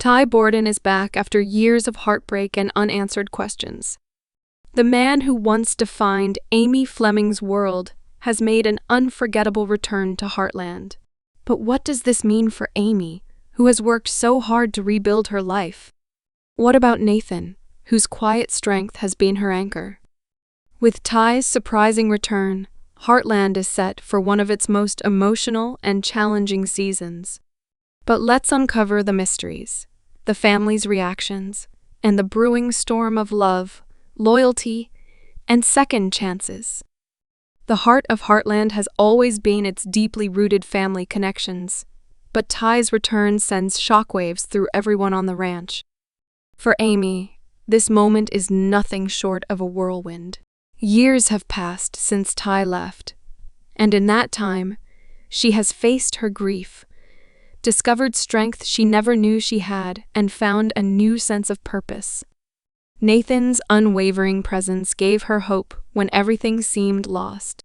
Borden is back after years of heartbreak and unanswered questions. The man who once defined Amy Fleming's world has made an unforgettable return to Heartland. But what does this mean for Amy, who has worked so hard to rebuild her life? What about Nathan, whose quiet strength has been her anchor? With Ty's surprising return, Heartland is set for one of its most emotional and challenging seasons. But let's uncover the mysteries, the family's reactions, and the brewing storm of love, loyalty, and second chances. The heart of Heartland has always been its deeply rooted family connections, but Ty's return sends shockwaves through everyone on the ranch. For Amy, this moment is nothing short of a whirlwind. Years have passed since Ty left, and in that time, she has faced her grief, discovered strength she never knew she had, and found a new sense of purpose. Nathan's unwavering presence gave her hope when everything seemed lost.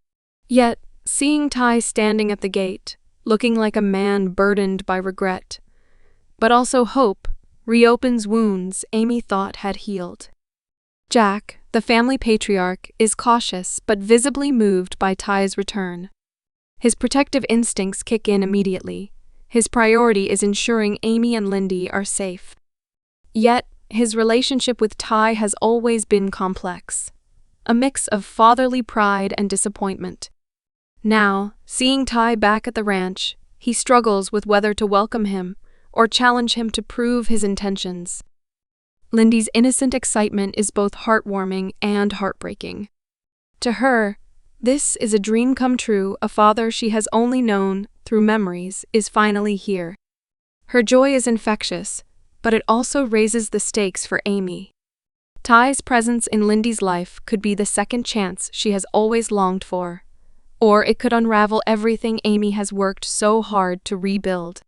Yet, seeing Ty standing at the gate, looking like a man burdened by regret, but also hope, reopens wounds Amy thought had healed. Jack, the family patriarch, is cautious but visibly moved by Ty's return. His protective instincts kick in immediately. His priority is ensuring Amy and Lyndy are safe. Yet, his relationship with Ty has always been complex, a mix of fatherly pride and disappointment. Now, seeing Ty back at the ranch, he struggles with whether to welcome him or challenge him to prove his intentions. Lyndy's innocent excitement is both heartwarming and heartbreaking. To her, this is a dream come true. A father she has only known through memories is finally here. Her joy is infectious, but it also raises the stakes for Amy. Ty's presence in Lyndy's life could be the second chance she has always longed for, or it could unravel everything Amy has worked so hard to rebuild.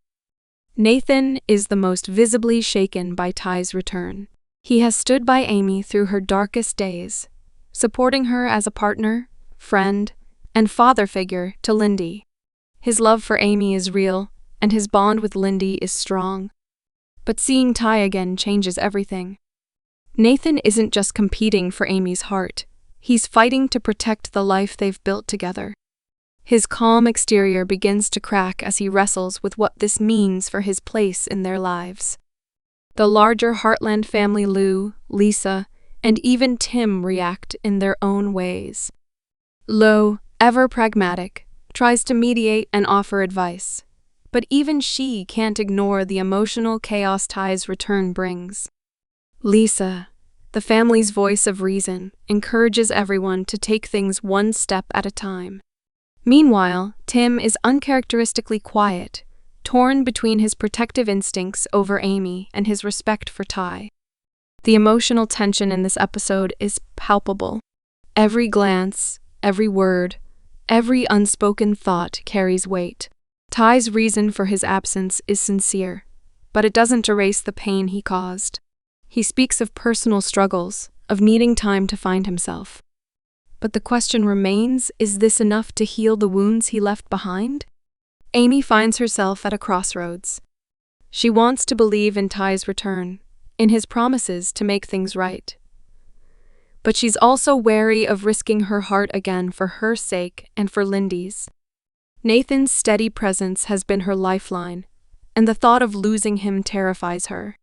Nathan is the most visibly shaken by Ty's return. He has stood by Amy through her darkest days, supporting her as a partner, friend, and father figure to Lyndy. His love for Amy is real, and his bond with Lyndy is strong. But seeing Ty again changes everything. Nathan isn't just competing for Amy's heart, he's fighting to protect the life they've built together. His calm exterior begins to crack as he wrestles with what this means for his place in their lives. The larger Heartland family, Lou, Lisa, and even Tim react in their own ways. Lou, ever pragmatic, tries to mediate and offer advice, but even she can't ignore the emotional chaos Ty's return brings. Lisa, the family's voice of reason, encourages everyone to take things one step at a time. Meanwhile, Tim is uncharacteristically quiet, torn between his protective instincts over Amy and his respect for Ty. The emotional tension in this episode is palpable. Every glance, every word, every unspoken thought carries weight. Ty's reason for his absence is sincere, but it doesn't erase the pain he caused. He speaks of personal struggles, of needing time to find himself. But the question remains, is this enough to heal the wounds he left behind? Amy finds herself at a crossroads. She wants to believe in Ty's return, in his promises to make things right. But she's also wary of risking her heart again for her sake and for Lyndy's. Nathan's steady presence has been her lifeline, and the thought of losing him terrifies her.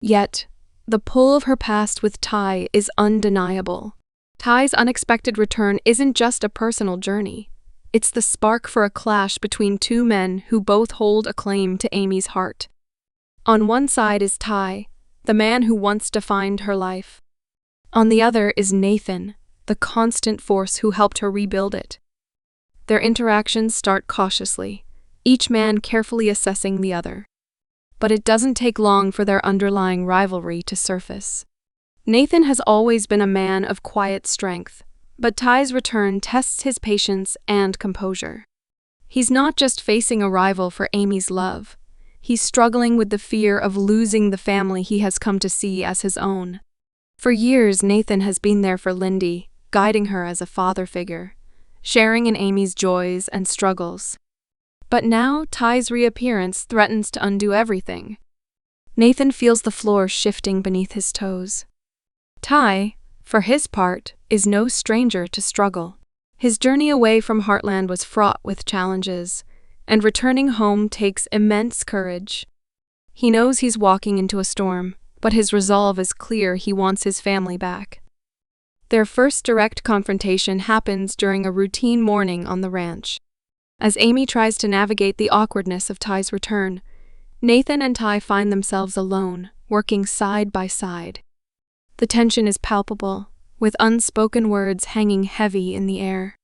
Yet, the pull of her past with Ty is undeniable. Ty's unexpected return isn't just a personal journey. It's the spark for a clash between two men who both hold a claim to Amy's heart. On one side is Ty, the man who once defined her life. On the other is Nathan, the constant force who helped her rebuild it. Their interactions start cautiously, each man carefully assessing the other. But it doesn't take long for their underlying rivalry to surface. Nathan has always been a man of quiet strength, but Ty's return tests his patience and composure. He's not just facing a rival for Amy's love, he's struggling with the fear of losing the family he has come to see as his own. For years, Nathan has been there for Lyndy, guiding her as a father figure, sharing in Amy's joys and struggles. But now, Ty's reappearance threatens to undo everything. Nathan feels the floor shifting beneath his toes. Ty, for his part, is no stranger to struggle. His journey away from Heartland was fraught with challenges, and returning home takes immense courage. He knows he's walking into a storm, but his resolve is clear: he wants his family back. Their first direct confrontation happens during a routine morning on the ranch. As Amy tries to navigate the awkwardness of Ty's return, Nathan and Ty find themselves alone, working side by side. The tension is palpable, with unspoken words hanging heavy in the air.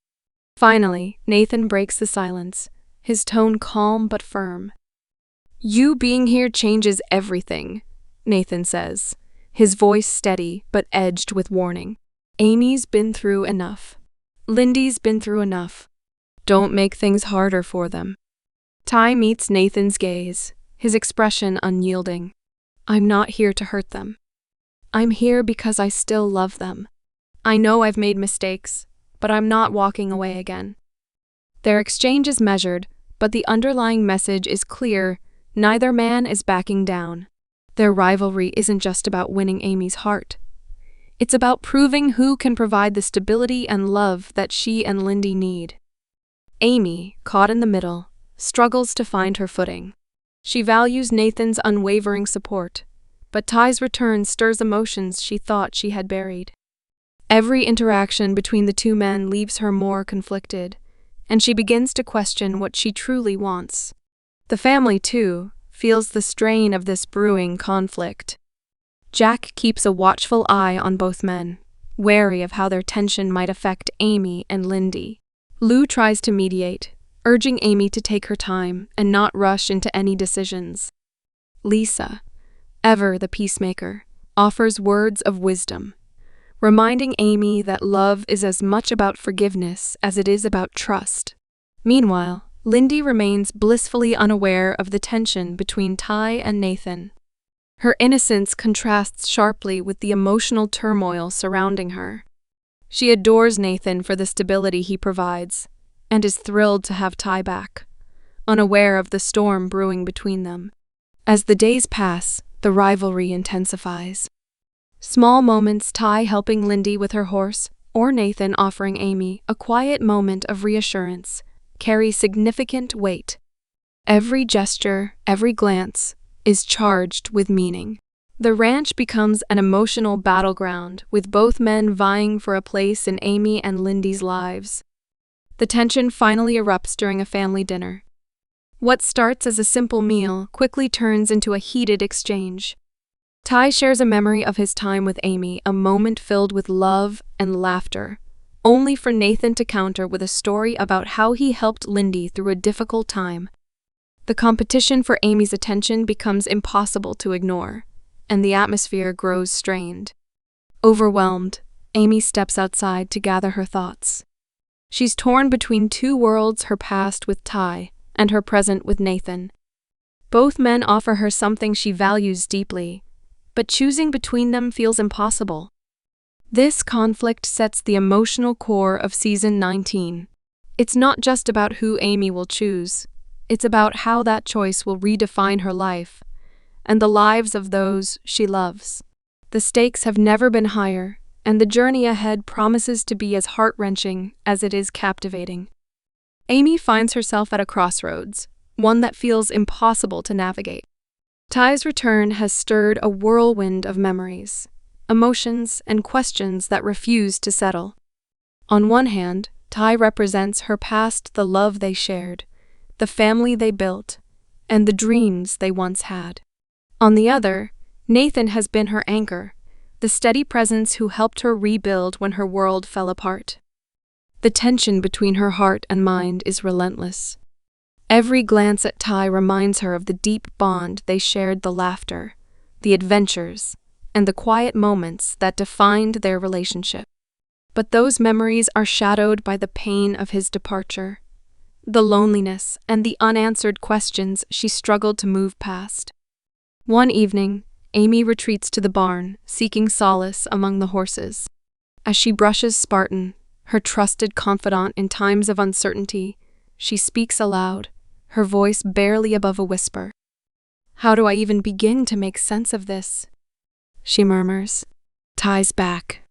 Finally, Nathan breaks the silence, his tone calm but firm. "You being here changes everything," Nathan says, his voice steady but edged with warning. "Amy's been through enough. Lyndy's been through enough. Don't make things harder for them." Ty meets Nathan's gaze, his expression unyielding. "I'm not here to hurt them. I'm here because I still love them. I know I've made mistakes, but I'm not walking away again." Their exchange is measured, but the underlying message is clear: neither man is backing down. Their rivalry isn't just about winning Amy's heart. It's about proving who can provide the stability and love that she and Lyndy need. Amy, caught in the middle, struggles to find her footing. She values Nathan's unwavering support, but Ty's return stirs emotions she thought she had buried. Every interaction between the two men leaves her more conflicted, and she begins to question what she truly wants. The family, too, feels the strain of this brewing conflict. Jack keeps a watchful eye on both men, wary of how their tension might affect Amy and Lyndy. Lou tries to mediate, urging Amy to take her time and not rush into any decisions. Lisa, ever the peacemaker, offers words of wisdom, reminding Amy that love is as much about forgiveness as it is about trust. Meanwhile, Lyndy remains blissfully unaware of the tension between Ty and Nathan. Her innocence contrasts sharply with the emotional turmoil surrounding her. She adores Nathan for the stability he provides, and is thrilled to have Ty back, unaware of the storm brewing between them. As the days pass, the rivalry intensifies. Small moments, Ty helping Lyndy with her horse, or Nathan offering Amy a quiet moment of reassurance, carry significant weight. Every gesture, every glance, is charged with meaning. The ranch becomes an emotional battleground, with both men vying for a place in Amy and Lyndy's lives. The tension finally erupts during a family dinner. What starts as a simple meal quickly turns into a heated exchange. Ty shares a memory of his time with Amy, a moment filled with love and laughter, only for Nathan to counter with a story about how he helped Lyndy through a difficult time. The competition for Amy's attention becomes impossible to ignore, and the atmosphere grows strained. Overwhelmed, Amy steps outside to gather her thoughts. She's torn between two worlds: her past with Ty and her present with Nathan. Both men offer her something she values deeply, but choosing between them feels impossible. This conflict sets the emotional core of Season 19. It's not just about who Amy will choose, it's about how that choice will redefine her life and the lives of those she loves. The stakes have never been higher, and the journey ahead promises to be as heart-wrenching as it is captivating. Amy finds herself at a crossroads, one that feels impossible to navigate. Ty's return has stirred a whirlwind of memories, emotions, and questions that refuse to settle. On one hand, Ty represents her past, the love they shared, the family they built, and the dreams they once had. On the other, Nathan has been her anchor, the steady presence who helped her rebuild when her world fell apart. The tension between her heart and mind is relentless. Every glance at Ty reminds her of the deep bond they shared, the laughter, the adventures, and the quiet moments that defined their relationship. But those memories are shadowed by the pain of his departure, the loneliness, and the unanswered questions she struggled to move past. One evening, Amy retreats to the barn, seeking solace among the horses. As she brushes Spartan, her trusted confidant in times of uncertainty, she speaks aloud, her voice barely above a whisper. How do I even begin to make sense of this? She murmurs. Ty's back.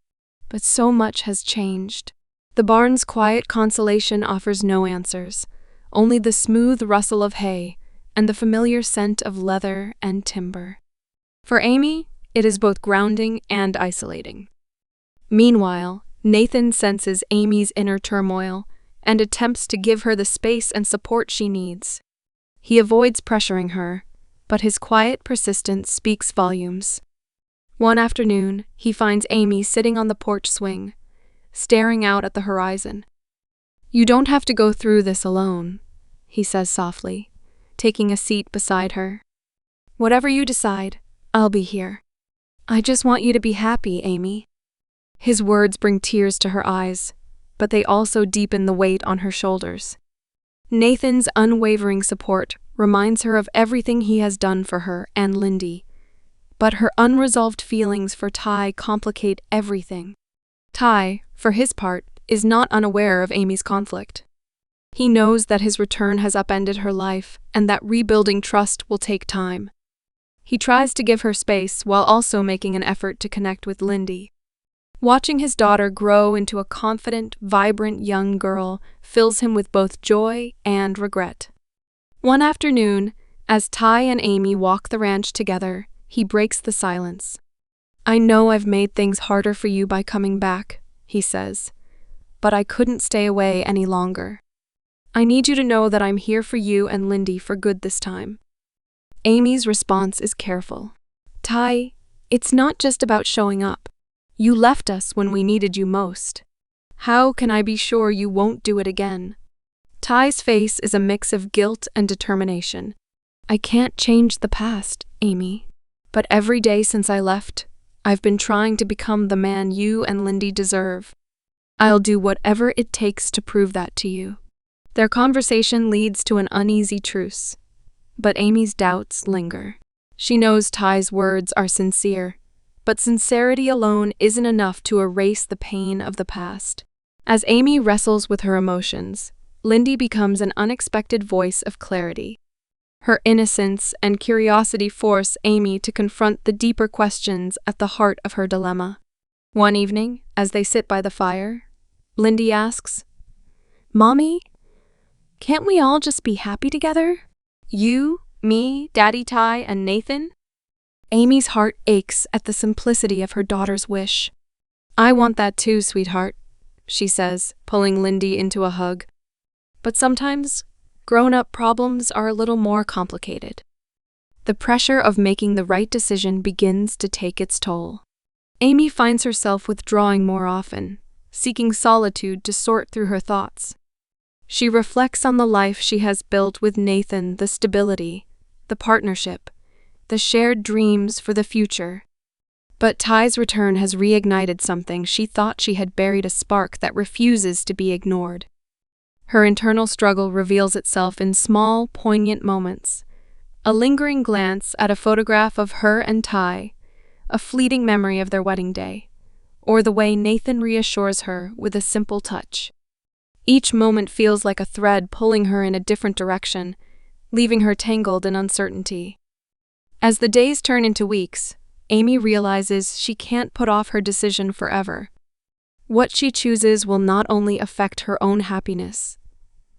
But so much has changed. The barn's quiet consolation offers no answers, only the smooth rustle of hay and the familiar scent of leather and timber. For Amy, it is both grounding and isolating. Meanwhile, Nathan senses Amy's inner turmoil and attempts to give her the space and support she needs. He avoids pressuring her, but his quiet persistence speaks volumes. One afternoon, he finds Amy sitting on the porch swing, staring out at the horizon. "You don't have to go through this alone," he says softly, taking a seat beside her. "Whatever you decide, I'll be here. I just want you to be happy, Amy." His words bring tears to her eyes, but they also deepen the weight on her shoulders. Nathan's unwavering support reminds her of everything he has done for her and Lyndy, but her unresolved feelings for Ty complicate everything. Ty, for his part, is not unaware of Amy's conflict. He knows that his return has upended her life and that rebuilding trust will take time. He tries to give her space while also making an effort to connect with Lyndy. Watching his daughter grow into a confident, vibrant young girl fills him with both joy and regret. One afternoon, as Ty and Amy walk the ranch together, he breaks the silence. "I know I've made things harder for you by coming back," he says, "but I couldn't stay away any longer. I need you to know that I'm here for you and Lyndy for good this time." Amy's response is careful. "Ty, it's not just about showing up. You left us when we needed you most. How can I be sure you won't do it again?" Ty's face is a mix of guilt and determination. "I can't change the past, Amy. But every day since I left, I've been trying to become the man you and Lyndy deserve. I'll do whatever it takes to prove that to you." Their conversation leads to an uneasy truce, but Amy's doubts linger. She knows Ty's words are sincere, but sincerity alone isn't enough to erase the pain of the past. As Amy wrestles with her emotions, Lyndy becomes an unexpected voice of clarity. Her innocence and curiosity force Amy to confront the deeper questions at the heart of her dilemma. One evening, as they sit by the fire, Lyndy asks, "Mommy, can't we all just be happy together? You, me, Daddy Ty, and Nathan?" Amy's heart aches at the simplicity of her daughter's wish. "I want that too, sweetheart," she says, pulling Lyndy into a hug. "But sometimes, grown-up problems are a little more complicated." The pressure of making the right decision begins to take its toll. Amy finds herself withdrawing more often, seeking solitude to sort through her thoughts. She reflects on the life she has built with Nathan, the stability, the partnership, the shared dreams for the future. But Ty's return has reignited something she thought she had buried, a spark that refuses to be ignored. Her internal struggle reveals itself in small, poignant moments. A lingering glance at a photograph of her and Ty, a fleeting memory of their wedding day, or the way Nathan reassures her with a simple touch. Each moment feels like a thread pulling her in a different direction, leaving her tangled in uncertainty. As the days turn into weeks, Amy realizes she can't put off her decision forever. What she chooses will not only affect her own happiness,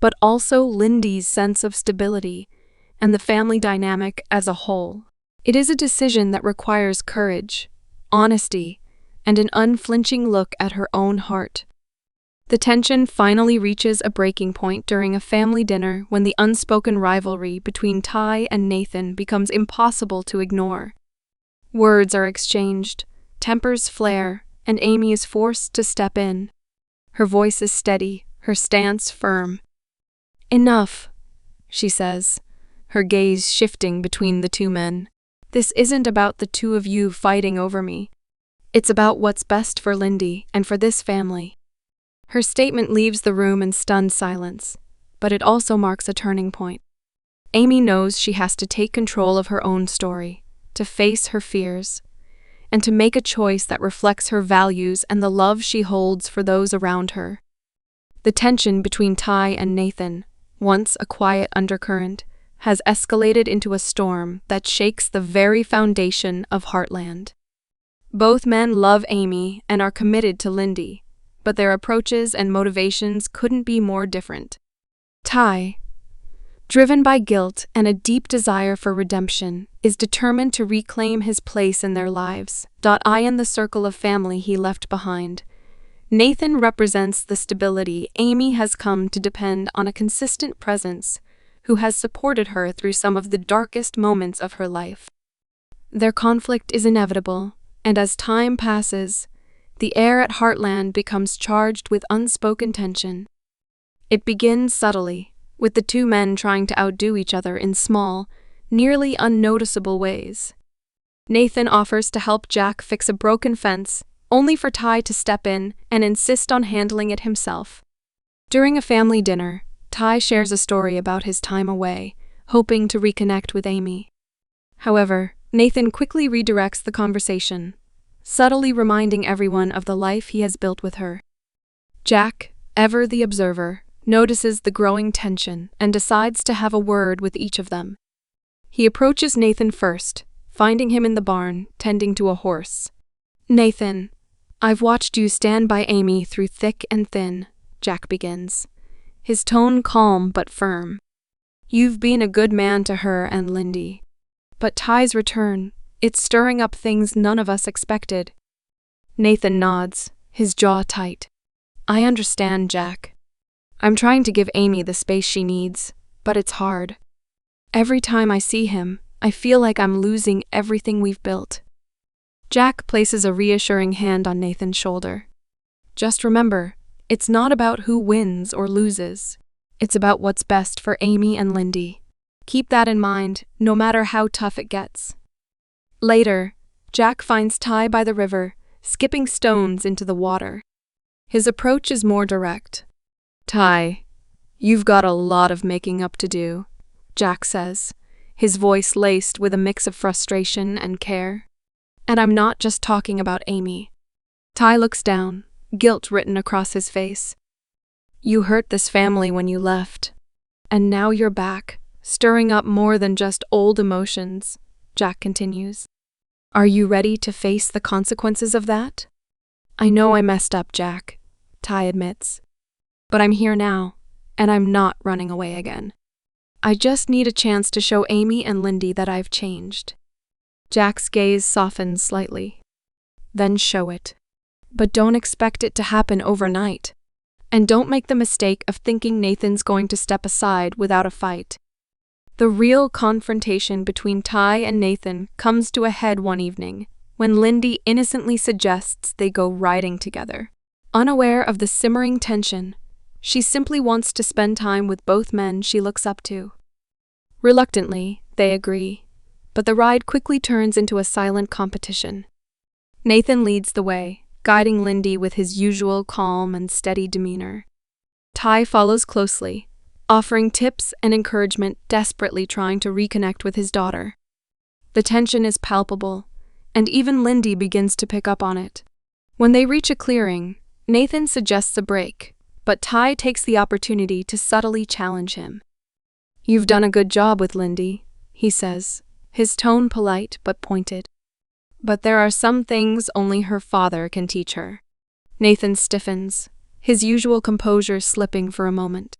but also Lyndy's sense of stability and the family dynamic as a whole. It is a decision that requires courage, honesty, and an unflinching look at her own heart. The tension finally reaches a breaking point during a family dinner when the unspoken rivalry between Ty and Nathan becomes impossible to ignore. Words are exchanged, tempers flare, and Amy is forced to step in. Her voice is steady, her stance firm. "Enough," she says, her gaze shifting between the two men. "This isn't about the two of you fighting over me. It's about what's best for Lyndy and for this family." Her statement leaves the room in stunned silence, but it also marks a turning point. Amy knows she has to take control of her own story, to face her fears, and to make a choice that reflects her values and the love she holds for those around her. The tension between Ty and Nathan, once a quiet undercurrent, has escalated into a storm that shakes the very foundation of Heartland. Both men love Amy and are committed to Lyndy, but their approaches and motivations couldn't be more different. Ty, driven by guilt and a deep desire for redemption, is determined to reclaim his place in their lives. I in the circle of family he left behind. Nathan represents the stability Amy has come to depend on, a consistent presence who has supported her through some of the darkest moments of her life. Their conflict is inevitable, and as time passes, the air at Heartland becomes charged with unspoken tension. It begins subtly, with the two men trying to outdo each other in small, nearly unnoticeable ways. Nathan offers to help Jack fix a broken fence, only for Ty to step in and insist on handling it himself. During a family dinner, Ty shares a story about his time away, hoping to reconnect with Amy. However, Nathan quickly redirects the conversation, subtly reminding everyone of the life he has built with her. Jack, ever the observer, notices the growing tension and decides to have a word with each of them. He approaches Nathan first, finding him in the barn, tending to a horse. "Nathan, I've watched you stand by Amy through thick and thin," Jack begins, his tone calm but firm. "You've been a good man to her and Lyndy. But Ty's return, it's stirring up things none of us expected." Nathan nods, his jaw tight. "I understand, Jack. I'm trying to give Amy the space she needs, but it's hard. Every time I see him, I feel like I'm losing everything we've built." Jack places a reassuring hand on Nathan's shoulder. "Just remember, it's not about who wins or loses. It's about what's best for Amy and Lyndy. Keep that in mind, no matter how tough it gets." Later, Jack finds Ty by the river, skipping stones into the water. His approach is more direct. "Ty, you've got a lot of making up to do," Jack says, his voice laced with a mix of frustration and care. "And I'm not just talking about Amy." Ty looks down, guilt written across his face. "You hurt this family when you left, and now you're back, stirring up more than just old emotions," Jack continues. "Are you ready to face the consequences of that?" "I know I messed up, Jack," Ty admits. "But I'm here now, and I'm not running away again. I just need a chance to show Amy and Lyndy that I've changed." Jack's gaze softens slightly. "Then show it. But don't expect it to happen overnight. And don't make the mistake of thinking Nathan's going to step aside without a fight." The real confrontation between Ty and Nathan comes to a head one evening, when Lyndy innocently suggests they go riding together. Unaware of the simmering tension, she simply wants to spend time with both men she looks up to. Reluctantly, they agree, but the ride quickly turns into a silent competition. Nathan leads the way, guiding Lyndy with his usual calm and steady demeanor. Ty follows closely, offering tips and encouragement, desperately trying to reconnect with his daughter. The tension is palpable, and even Lyndy begins to pick up on it. When they reach a clearing, Nathan suggests a break, but Ty takes the opportunity to subtly challenge him. "You've done a good job with Lyndy," he says, his tone polite but pointed. "But there are some things only her father can teach her." Nathan stiffens, his usual composure slipping for a moment.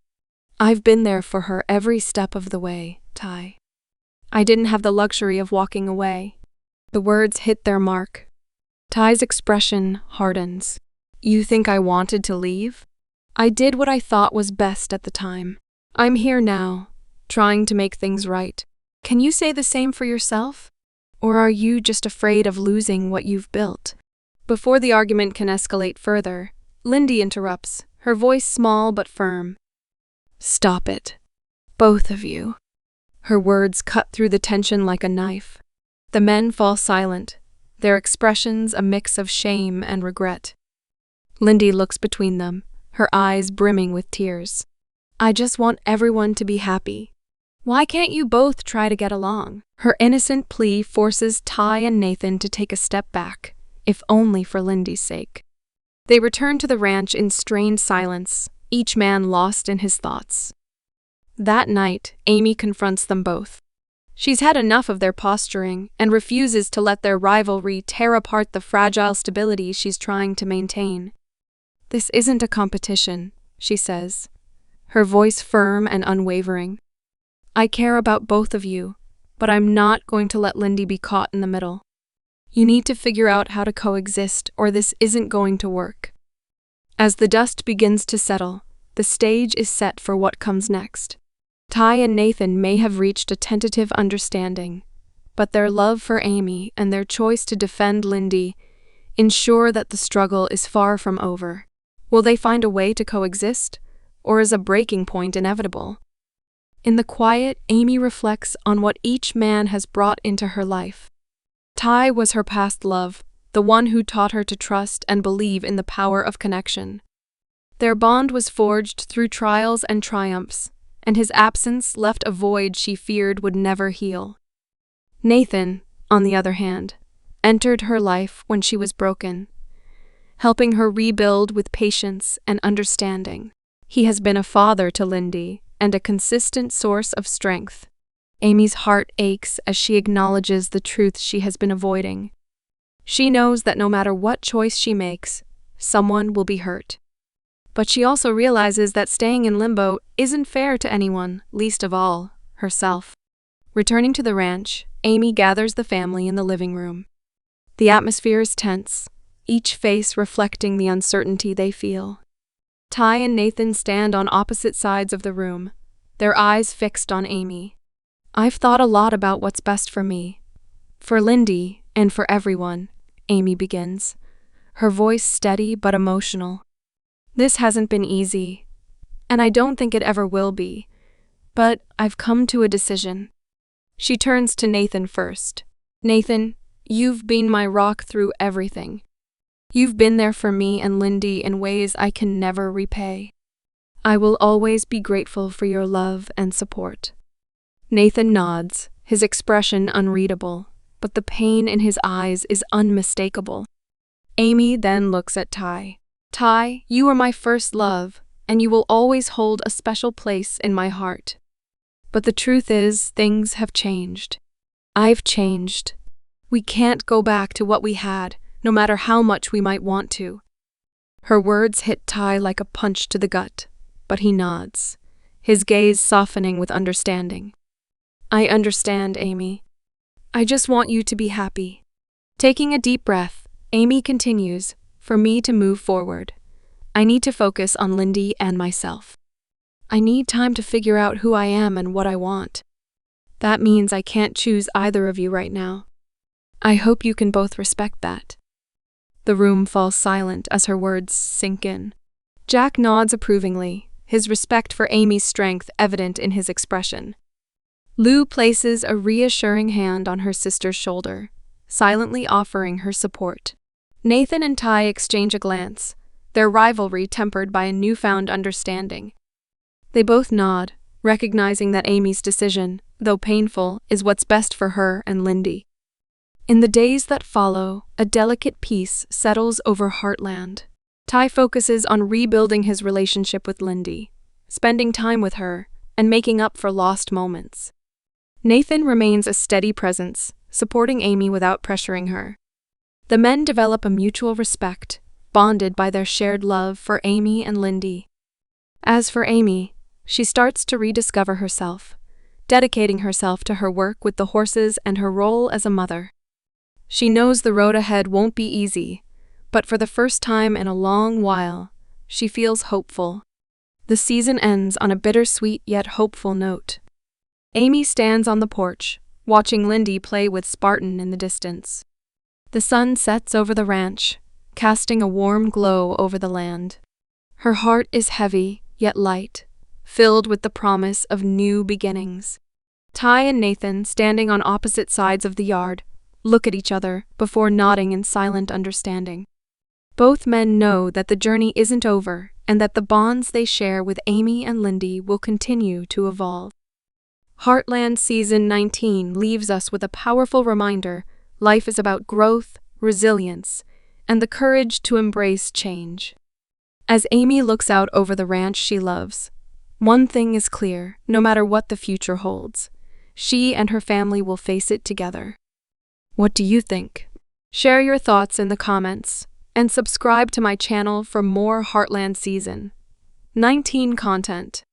"I've been there for her every step of the way, Ty. I didn't have the luxury of walking away." The words hit their mark. Ty's expression hardens. "You think I wanted to leave? I did what I thought was best at the time. I'm here now, trying to make things right. Can you say the same for yourself? Or are you just afraid of losing what you've built?" Before the argument can escalate further, Lyndy interrupts, her voice small but firm. "Stop it. Both of you." Her words cut through the tension like a knife. The men fall silent, their expressions a mix of shame and regret. Lyndy looks between them, her eyes brimming with tears. "I just want everyone to be happy. Why can't you both try to get along?" Her innocent plea forces Ty and Nathan to take a step back, if only for Lyndy's sake. They return to the ranch in strained silence, each man lost in his thoughts. That night, Amy confronts them both. She's had enough of their posturing and refuses to let their rivalry tear apart the fragile stability she's trying to maintain. "This isn't a competition," she says, her voice firm and unwavering. "I care about both of you, but I'm not going to let Lyndy be caught in the middle. You need to figure out how to coexist, or this isn't going to work." As the dust begins to settle, the stage is set for what comes next. Ty and Nathan may have reached a tentative understanding, but their love for Amy and their choice to defend Lyndy ensure that the struggle is far from over. Will they find a way to coexist, or is a breaking point inevitable? In the quiet, Amy reflects on what each man has brought into her life. Ty was her past love, the one who taught her to trust and believe in the power of connection. Their bond was forged through trials and triumphs, and his absence left a void she feared would never heal. Nathan, on the other hand, entered her life when she was broken, helping her rebuild with patience and understanding. He has been a father to Lyndy and a consistent source of strength. Amy's heart aches as she acknowledges the truth she has been avoiding. She knows that no matter what choice she makes, someone will be hurt. But she also realizes that staying in limbo isn't fair to anyone, least of all, herself. Returning to the ranch, Amy gathers the family in the living room. The atmosphere is tense, each face reflecting the uncertainty they feel. Ty and Nathan stand on opposite sides of the room, their eyes fixed on Amy. "I've thought a lot about what's best for me, for Lyndy, and for everyone," Amy begins, her voice steady but emotional. "This hasn't been easy, and I don't think it ever will be, but I've come to a decision." She turns to Nathan first. "Nathan, you've been my rock through everything. You've been there for me and Lyndy in ways I can never repay. I will always be grateful for your love and support." Nathan nods, his expression unreadable, but the pain in his eyes is unmistakable. Amy then looks at Ty. "Ty, you are my first love, and you will always hold a special place in my heart. But the truth is, things have changed. I've changed. We can't go back to what we had, no matter how much we might want to." Her words hit Ty like a punch to the gut, but he nods, his gaze softening with understanding. "I understand, Amy. I just want you to be happy." Taking a deep breath, Amy continues, "For me to move forward, I need to focus on Lyndy and myself. I need time to figure out who I am and what I want. That means I can't choose either of you right now. I hope you can both respect that." The room falls silent as her words sink in. Jack nods approvingly, his respect for Amy's strength evident in his expression. Lou places a reassuring hand on her sister's shoulder, silently offering her support. Nathan and Ty exchange a glance, their rivalry tempered by a newfound understanding. They both nod, recognizing that Amy's decision, though painful, is what's best for her and Lyndy. In the days that follow, a delicate peace settles over Heartland. Ty focuses on rebuilding his relationship with Lyndy, spending time with her, and making up for lost moments. Nathan remains a steady presence, supporting Amy without pressuring her. The men develop a mutual respect, bonded by their shared love for Amy and Lyndy. As for Amy, she starts to rediscover herself, dedicating herself to her work with the horses and her role as a mother. She knows the road ahead won't be easy, but for the first time in a long while, she feels hopeful. The season ends on a bittersweet yet hopeful note. Amy stands on the porch, watching Lyndy play with Spartan in the distance. The sun sets over the ranch, casting a warm glow over the land. Her heart is heavy, yet light, filled with the promise of new beginnings. Ty and Nathan, standing on opposite sides of the yard, look at each other before nodding in silent understanding. Both men know that the journey isn't over and that the bonds they share with Amy and Lyndy will continue to evolve. Heartland Season 19 leaves us with a powerful reminder: life is about growth, resilience, and the courage to embrace change. As Amy looks out over the ranch she loves, One thing is clear, no matter what the future holds, she and her family will face it together. What do you think? Share your thoughts in the comments and subscribe to my channel for more Heartland Season 19 content.